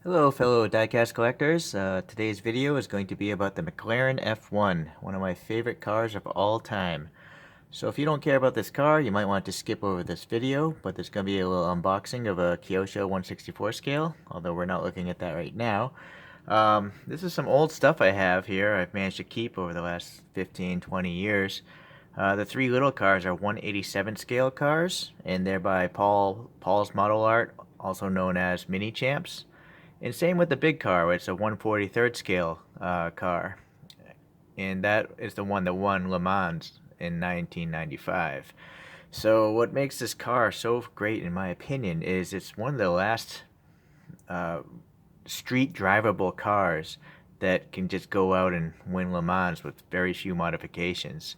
Hello fellow diecast collectors. Today's video is going to be about the McLaren F1, one of my favorite cars of all time. So if you don't care about this car, you might want to skip over this video, but there's going to be a little unboxing of a Kyosho 164 scale, although we're not looking at that right now. This is some old stuff I have here I've managed to keep over the last 15, 20 years. The three little cars are 187 scale cars, and they're by Paul's Model Art, also known as Minichamps. And same with the big car, it's a 143rd scale car. And that is the one that won Le Mans in 1995. So what makes this car so great, in my opinion, is it's one of the last uh, street drivable cars that can just go out and win Le Mans with very few modifications.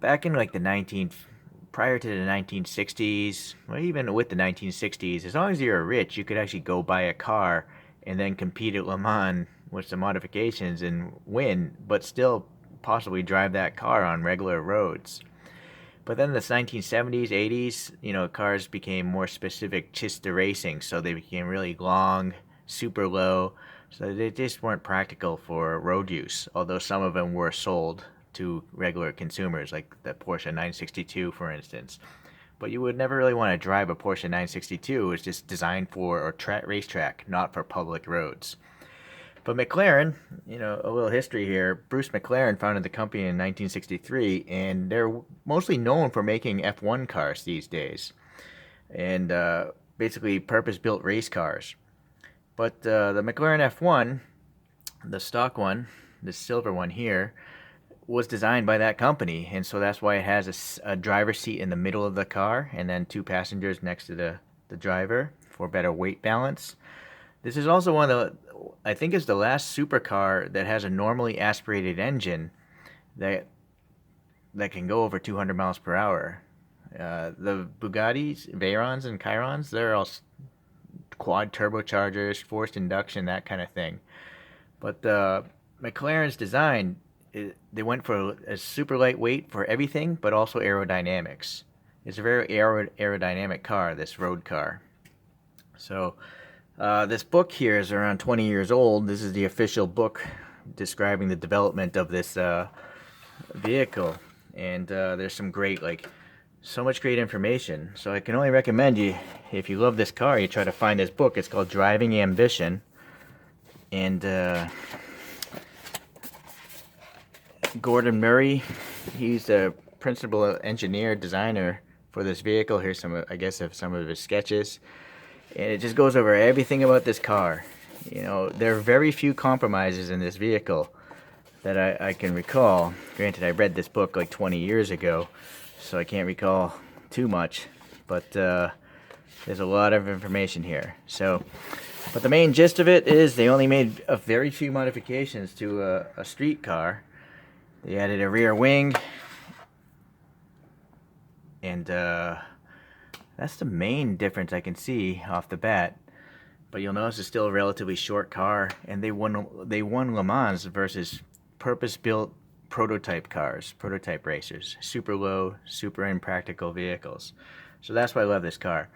Back in like the 19 prior to the 1960s, or even with the 1960s, as long as you were rich, you could actually go buy a car and then compete at Le Mans with some modifications and win, but still possibly drive that car on regular roads. But then in the 1970s, 80s, cars became more specific just to racing, so they became really long, super low, so they just weren't practical for road use, although some of them were sold to regular consumers, like the Porsche 962, for instance. But you would never really want to drive a Porsche 962. It's just designed for a racetrack, not for public roads. But McLaren, a little history here. Bruce McLaren founded the company in 1963, and they're mostly known for making F1 cars these days, and basically purpose-built race cars. But the McLaren F1, the stock one, the silver one here, was designed by that company, and so that's why it has a driver's seat in the middle of the car and then two passengers next to the driver for better weight balance. This is also one of I think it's the last supercar that has a normally aspirated engine that can go over 200 miles per hour. The Bugattis, Veyrons, and Chirons, they're all quad turbochargers, forced induction, that kind of thing. But McLaren's design, they went for a super lightweight for everything, but also aerodynamics. It's a very aerodynamic car, this road car. So this book here is around 20 years old. This is the official book describing the development of this vehicle. And there's some great, so much great information. So I can only recommend you, if you love this car, you try to find this book. It's called Driving Ambition. And Gordon Murray, he's the principal engineer, designer for this vehicle. Here's some, I guess, of some of his sketches. And it just goes over everything about this car. There are very few compromises in this vehicle that I can recall. Granted, I read this book like 20 years ago, so I can't recall too much, but there's a lot of information here. But the main gist of it is they only made a very few modifications to a street car. They added a rear wing, and that's the main difference I can see off the bat. But you'll notice it's still a relatively short car, and they won Le Mans versus purpose-built prototype cars, prototype racers, super low, super impractical vehicles. So that's why I love this car.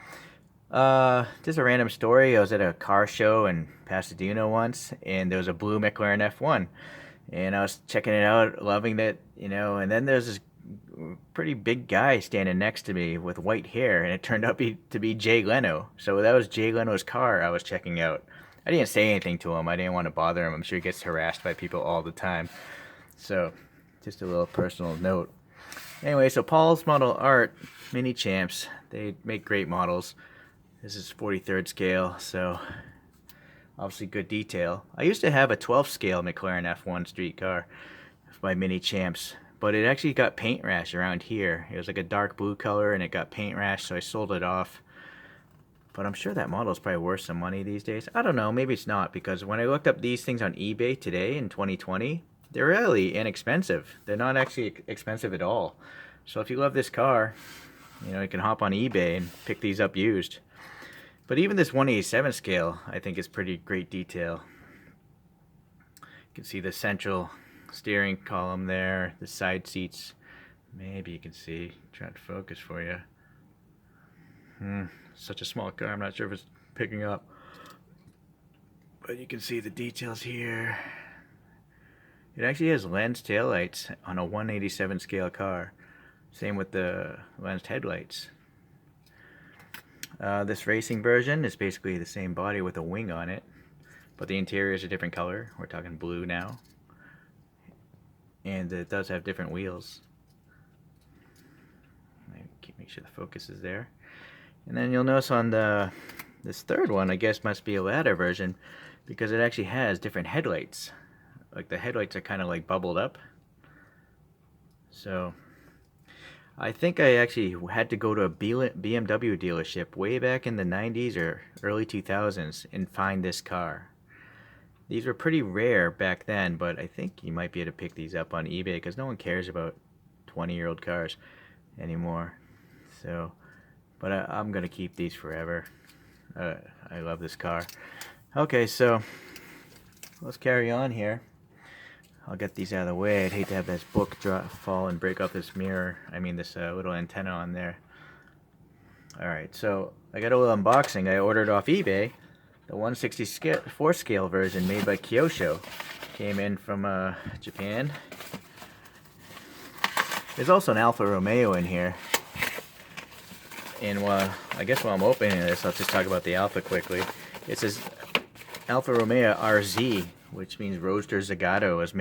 Just a random story. I was at a car show in Pasadena once, and there was a blue McLaren F1, and I was checking it out, loving it, and then there's this pretty big guy standing next to me with white hair, and it turned out to be Jay Leno. So that was Jay Leno's car I was checking out. I didn't say anything to him. I didn't want to bother him. I'm sure he gets harassed by people all the time. So just a little personal note. Anyway, so Paul's Model Art Minichamps, they make great models. This is 43rd scale, so obviously good detail. I used to have a 12th scale McLaren F1 street car by Minichamps, but it actually got paint rash around here. It was like a dark blue color and it got paint rash, so I sold it off. But I'm sure that model is probably worth some money these days. I don't know, maybe it's not, because when I looked up these things on eBay today in 2020, they're really inexpensive. They're not actually expensive at all. So if you love this car, you can hop on eBay and pick these up used. But even this 187 scale, I think, is pretty great detail. You can see the central steering column there, the side seats. Maybe you can see. Trying to focus for you. Such a small car, I'm not sure if it's picking up. but you can see the details here. It actually has lensed taillights on a 187 scale car. Same with the lensed headlights. This racing version is basically the same body with a wing on it, but the interior is a different color. We're talking blue now. And it does have different wheels. Make sure the focus is there. And then you'll notice on this third one, I guess must be a ladder version, because it actually has different headlights. Like the headlights are kind of like bubbled up. So I think I actually had to go to a BMW dealership way back in the 90s or early 2000s and find this car. These were pretty rare back then, but I think you might be able to pick these up on eBay because no one cares about 20-year-old cars anymore. So, but I'm gonna keep these forever. I love this car. Okay, so let's carry on here. I'll get these out of the way. I'd hate to have this book fall and break off this mirror. I mean this little antenna on there. Alright, so I got a little unboxing. I ordered off eBay. The 164 scale version made by Kyosho. Came in from Japan. There's also an Alfa Romeo in here. And I guess while I'm opening this, I'll just talk about the Alfa quickly. It says Alfa Romeo RZ, which means Roadster Zagato, was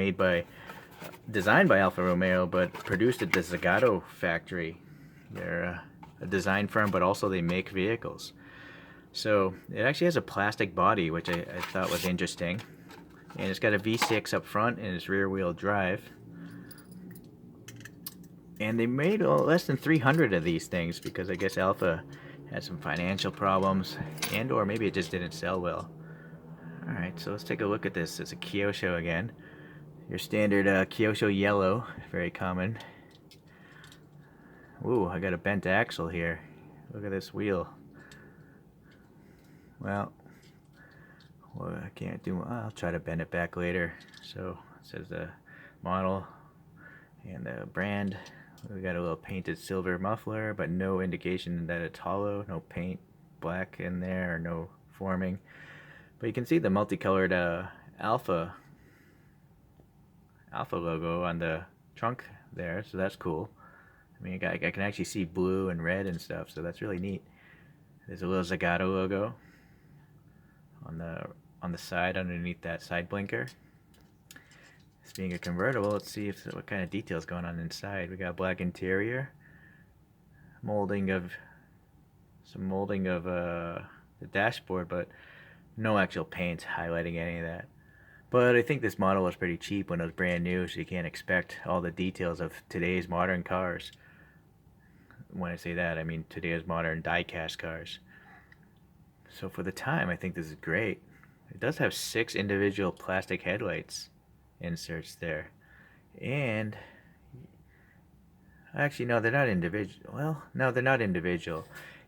designed by Alfa Romeo, but produced at the Zagato factory. They're a design firm, but also they make vehicles. So it actually has a plastic body, which I thought was interesting. And it's got a V6 up front and it's rear wheel drive. And they made less than 300 of these things because I guess Alfa had some financial problems, and or maybe it just didn't sell well. Alright, so let's take a look at this. It's a Kyosho again. Your standard Kyosho yellow, very common. Ooh, I got a bent axle here. Look at this wheel. Well, I can't do. I'll try to bend it back later. So it says the model and the brand. We got a little painted silver muffler, but no indication that it's hollow. No paint black in there, or no forming. But you can see the multicolored Alfa logo on the trunk there, so that's cool. I mean, I can actually see blue and red and stuff, so that's really neat. There's a little Zagato logo on the side underneath that side blinker. This being a convertible, let's see what kind of details going on inside. We got black interior, some molding of the dashboard, but no actual paint highlighting any of that. But I think this model was pretty cheap when it was brand new, so you can't expect all the details of today's modern cars. When I say that, I mean today's modern die-cast cars. So for the time, I think this is great. It does have 6 individual plastic headlights inserts there. And actually, no, they're not individual. Well, no, they're not individual.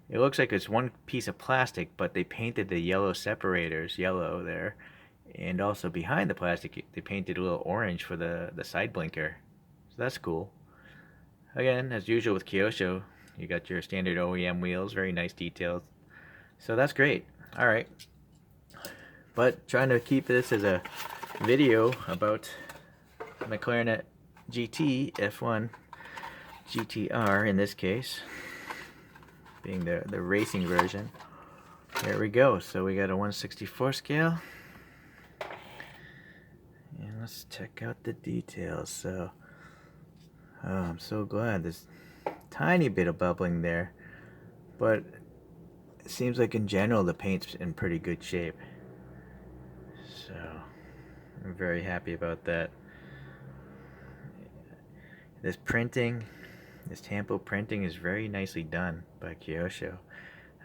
It looks like it's one piece of plastic, but they painted the yellow separators yellow there. And also behind the plastic, they painted a little orange for the side blinker. So that's cool. Again, as usual with Kyosho, you got your standard OEM wheels, very nice details. So that's great. Alright. But trying to keep this as a video about McLaren GT F1 GTR in this case, being the racing version. There we go. So we got a 164 scale. And let's check out the details. So, oh, I'm so glad. There's a tiny bit of bubbling there, but it seems like in general the paint's in pretty good shape. So, I'm very happy about that. This printing, this tampo printing is very nicely done by Kyosho.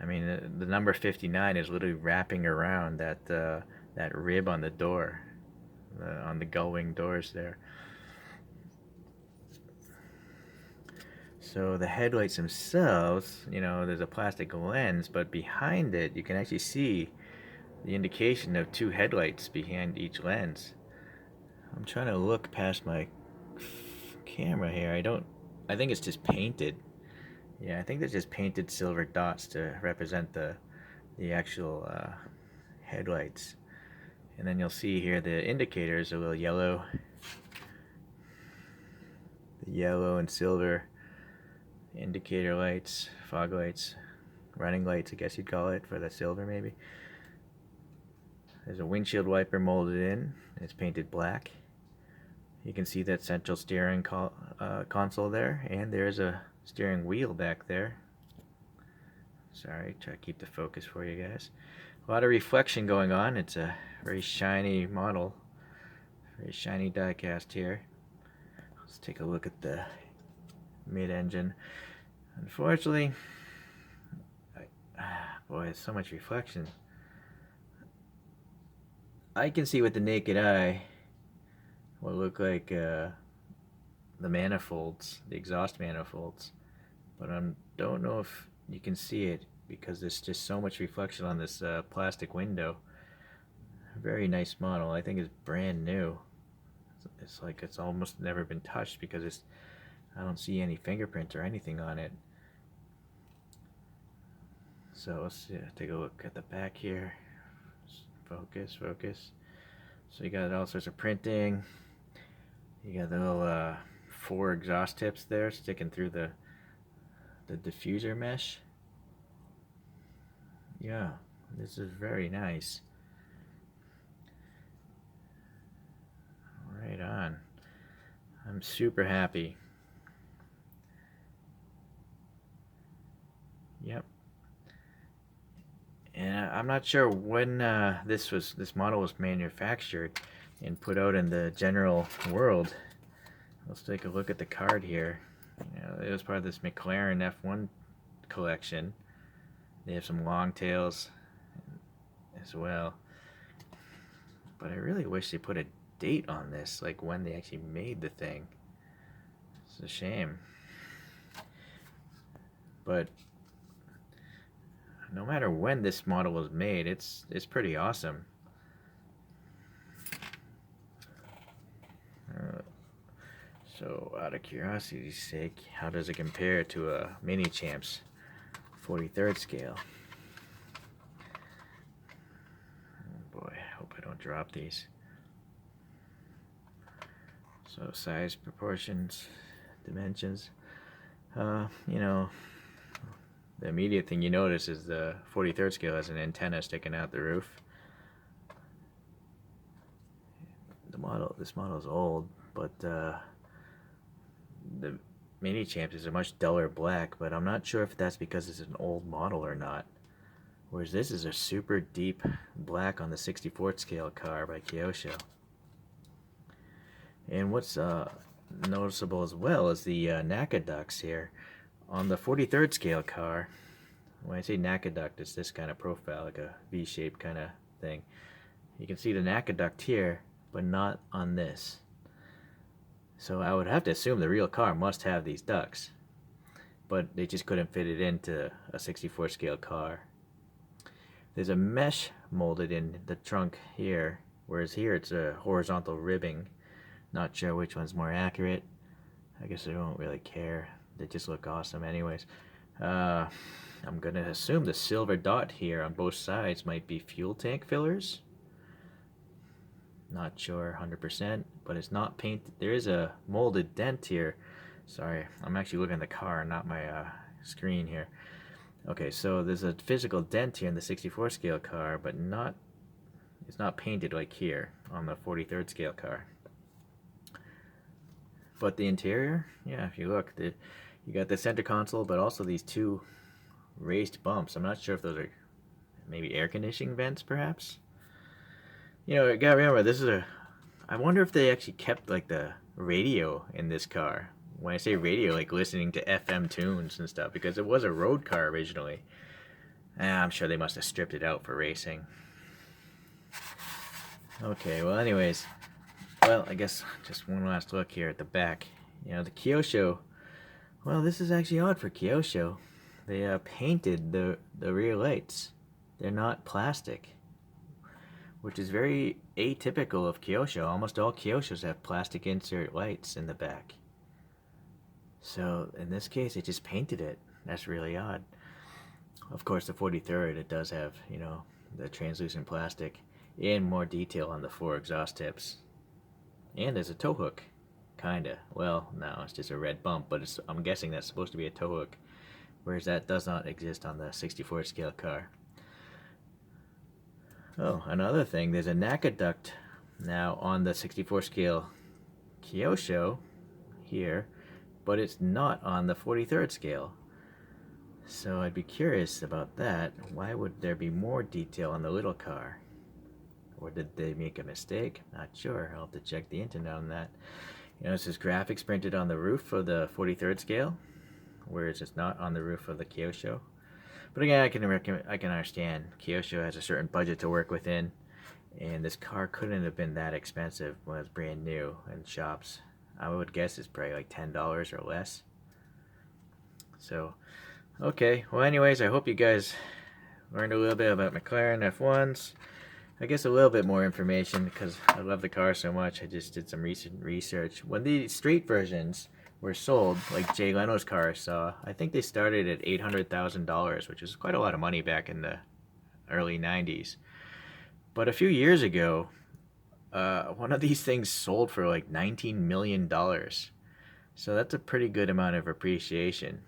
I mean, the number 59 is literally wrapping around that rib on the door. On the gull wing doors there. So the headlights themselves, you know, there's a plastic lens, but behind it you can actually see the indication of 2 headlights behind each lens. I'm trying to look past my camera here. I think it's just painted. Yeah, I think there's just painted silver dots to represent the actual headlights. And then you'll see here the indicators are a little yellow. The yellow and silver indicator lights, fog lights, running lights, I guess you'd call it, for the silver maybe. There's a windshield wiper molded in. It's painted black. You can see that central steering console there, and there's a steering wheel back there. Sorry, try to keep the focus for you guys. A lot of reflection going on. It's a very shiny model. Very shiny die-cast here. Let's take a look at the mid-engine. Unfortunately, boy, it's so much reflection. I can see with the naked eye what look like the manifolds, the exhaust manifolds, but I don't know if you can see it because there's just so much reflection on this plastic window. Very nice model. I think it's brand new. It's like it's almost never been touched because I don't see any fingerprints or anything on it. So let's take a look at the back here. Focus, focus. So you got all sorts of printing. You got the little 4 exhaust tips there sticking through the diffuser mesh. Yeah, this is very nice. Right on. I'm super happy. Yep. And I'm not sure when this model was manufactured and put out in the general world. Let's take a look at the card here. You know, it was part of this McLaren F1 collection. They have some long tails as well. But I really wish they put a date on this, like when they actually made the thing. It's a shame. But no matter when this model was made, it's pretty awesome. So out of curiosity's sake, how does it compare to a Minichamps 43rd scale? Oh boy, I hope I don't drop these. So size, proportions, dimensions. You know, the immediate thing you notice is the 43rd scale has an antenna sticking out the roof. This model is old, but the Minichamps is a much duller black, but I'm not sure if that's because it's an old model or not. Whereas this is a super deep black on the 64th scale car by Kyosho. And what's noticeable as well is the NACA ducts here. On the 43rd scale car, when I say NACA duct, it's this kind of profile, like a V-shaped kind of thing. You can see the NACA duct here, but not on this. So I would have to assume the real car must have these ducts, but they just couldn't fit it into a 64 scale car. There's a mesh molded in the trunk here, whereas here it's a horizontal ribbing. Not sure which one's more accurate. I guess I don't really care. They just look awesome anyways. I'm gonna assume the silver dot here on both sides might be fuel tank fillers. Not sure 100%, but it's not painted. There is a molded dent here. Sorry, I'm actually looking at the car, not my screen here. Okay, so there's a physical dent here in the 64 scale car, but it's not painted like here on the 43rd scale car. But the interior, yeah, if you look, you got the center console, but also these 2 raised bumps. I'm not sure if those are maybe air conditioning vents, perhaps. You know, you gotta remember, this is I wonder if they actually kept like the radio in this car. When I say radio, like listening to FM tunes and stuff, because it was a road car originally. I'm sure they must have stripped it out for racing. Okay, well anyways, I guess just one last look here at the back. You know, the Kyosho, well, this is actually odd for Kyosho. They painted the rear lights. They're not plastic, which is very atypical of Kyosho. Almost all Kyoshos have plastic insert lights in the back. So in this case, they just painted it. That's really odd. Of course, the 43rd, it does have, you know, the translucent plastic. and more detail on the 4 exhaust tips. And there's a tow hook. Kinda. Well, no, it's just a red bump, but I'm guessing that's supposed to be a tow hook, whereas that does not exist on the 64 scale car. Oh, another thing, there's a NACA duct now on the 64 scale Kyosho here, but it's not on the 43rd scale. So I'd be curious about that. Why would there be more detail on the little car? Or did they make a mistake? Not sure. I'll have to check the internet on that. You know, this is graphics printed on the roof of the 43rd scale, whereas it's not on the roof of the Kyosho. But again, I can understand Kyosho has a certain budget to work within, and this car couldn't have been that expensive when it was brand new in shops. I would guess it's probably like $10 or less. So, okay. Well, anyways, I hope you guys learned a little bit about McLaren F1s. I guess a little bit more information because I love the car so much. I just did some recent research. When the straight versions were sold, like Jay Leno's car I saw, I think they started at $800,000, which is quite a lot of money back in the early 90s. But a few years ago, one of these things sold for like $19 million. So that's a pretty good amount of appreciation.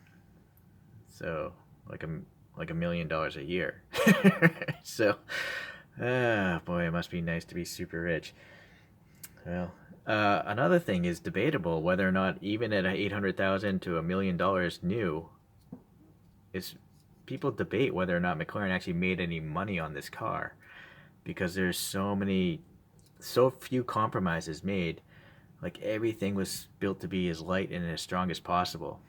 So like $1 million a year. So, boy, it must be nice to be super rich. Well, another thing is debatable whether or not even at $800,000 to $1 million new, is people debate whether or not McLaren actually made any money on this car, because there's so few compromises made. Like everything was built to be as light and as strong as possible.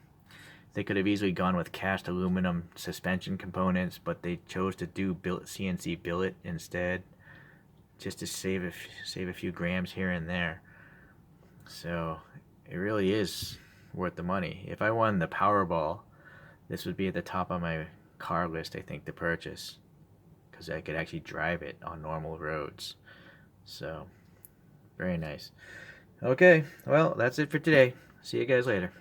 They could have easily gone with cast aluminum suspension components, but they chose to do CNC billet instead, just to save a few grams here and there. So it really is worth the money. If I won the Powerball, this would be at the top of my car list, I think, to purchase, because I could actually drive it on normal roads. So very nice. Okay, well, that's it for today. See you guys later.